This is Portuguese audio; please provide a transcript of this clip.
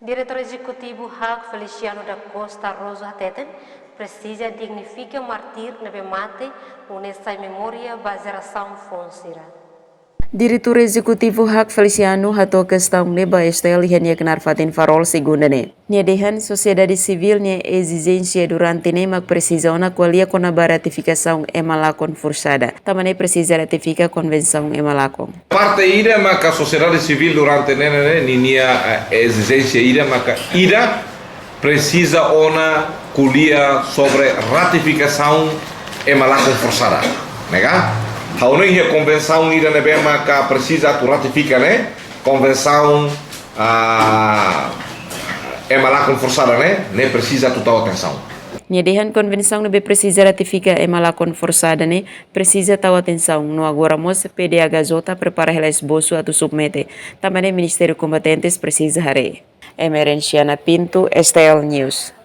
Diretor Executivo HAG Feliciano da Costa Rosa Teten precisa dignifica o martir na mate nessa memória da geração Fonsira. Diretor Executivo HAG Feliciano hato questão neba estel hanya kenar fatin farol segunda ne. Nia dehan sociedade civil nia exigência durante ne mak precisa ona qualia com a ratificação emalakon forçada. Tamane precisa ratificar convenção emalakon. Parte ida maka sociedade civil durante ne nia exigência ida maka ida precisa ona kuliah sobre ratificação emalakon forçada. Nega? Hauneng a convenção ida na bem maka precisa tu ratificar né convenção emalakon forçada né precisa tu tahu atenção. Nia dehan convenção nebe precisa ratificar emalakon forçada né precisa tahu atenção. No agora mos PDH Zota prepara hela esboço atu submete. Também Ministério competentes precisa hare. Emerenciana Pinto, STL News.